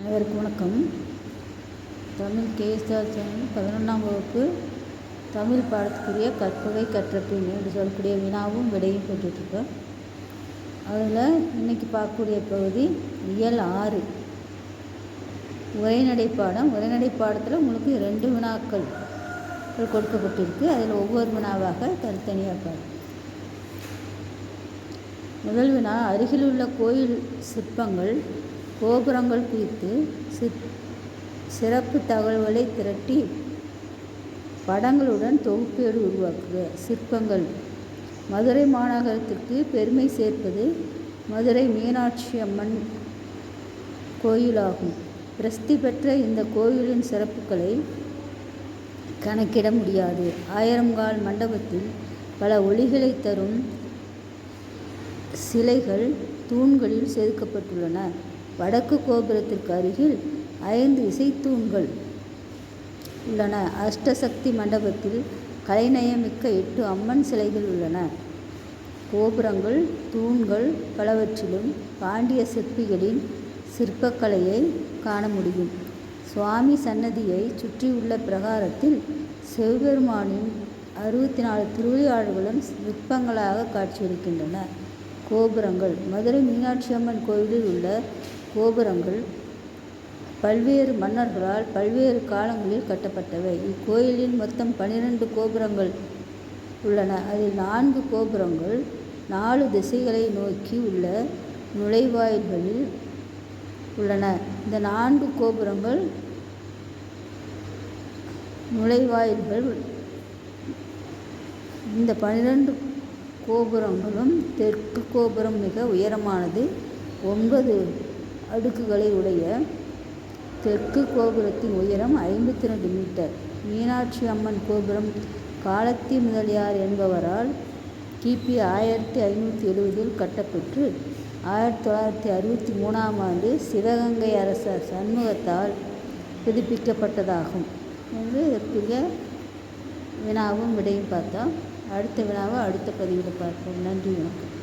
அனைவருக்கும் வணக்கம். Tamil KSR channel 11ஆம் வகுப்பு தமிழ் பாடத்துக்குரிய கற்பவை கற்றபின் என்று சொல்லக்கூடிய வினாவும் விடையும் பெற்றுட்ருக்கோம். அதில் இன்றைக்கி பார்க்கக்கூடிய பகுதி இயல் 6 உரைநடை பாடம். உரைநடை பாடத்தில் உங்களுக்கு 2 வினாக்கள் கொடுக்கப்பட்டிருக்கு. அதில் ஒவ்வொரு வினாவாக தனித்தனியாக பாருங்கள். முதல் வினா, அருகில் உள்ள கோயில் சிற்பங்கள் கோபுரங்கள் குறித்து சிறப்பு தகவல்களை திரட்டி படங்களுடன் தொகுப்பேடு உருவாக்குக. சிற்பங்கள் மதுரை மாநகரத்திற்கு பெருமை சேர்ப்பது மதுரை மீனாட்சி அம்மன் கோயிலாகும். பிரசித்தி பெற்ற இந்த கோயிலின் சிறப்புகளை கணக்கிட முடியாது. 1000 கால் மண்டபத்தில் பல ஒளிகளை தரும் சிலைகள் தூண்களில் செதுக்கப்பட்டுள்ளன. வடக்கு கோபுரத்திற்கு அருகில் 5 இசைத்தூண்கள் உள்ளன. அஷ்டசக்தி மண்டபத்தில் கலைநயமிக்க 8 அம்மன் சிலைகள் உள்ளன. கோபுரங்கள் தூண்கள் பலவற்றிலும் பாண்டிய சிற்பிகளின் சிற்பக்கலையை காண முடியும். சுவாமி சன்னதியை சுற்றியுள்ள பிரகாரத்தில் சிவபெருமானின் 64 திருவிளையாடல்களும் சிற்பங்களாக காட்சியளிக்கின்றன. கோபுரங்கள் மதுரை மீனாட்சி அம்மன் கோயிலில் உள்ள கோபுரங்கள் பல்வேறு மன்னர்களால் பல்வேறு காலங்களில் கட்டப்பட்டவை. இக்கோயிலில் மொத்தம் 12 கோபுரங்கள் உள்ளன. அதில் 4 கோபுரங்கள் 4 திசைகளை நோக்கி உள்ள நுழைவாயில்களில் உள்ளன. இந்த 4 கோபுரங்கள் நுழைவாயில்கள். இந்த 12 கோபுரங்களும் தெற்கு கோபுரம் மிக உயரமானது. 9 அடுக்குகளை உடைய தெற்கு கோபுரத்தின் உயரம் 52 மீட்டர். மீனாட்சி அம்மன் கோபுரம் காலத்தி முதலியார் என்பவரால் கிபி 1570 கட்டப்பெற்று 1963ஆம் ஆண்டு சிவகங்கை அரசர் சண்முகத்தால் புதுப்பிக்கப்பட்டதாகும் என்று இதற்குரிய வினாவும் விடையும் பார்த்தோம். அடுத்த வினாவை அடுத்த பதிவில் பார்ப்போம். நன்றி, வணக்கம்.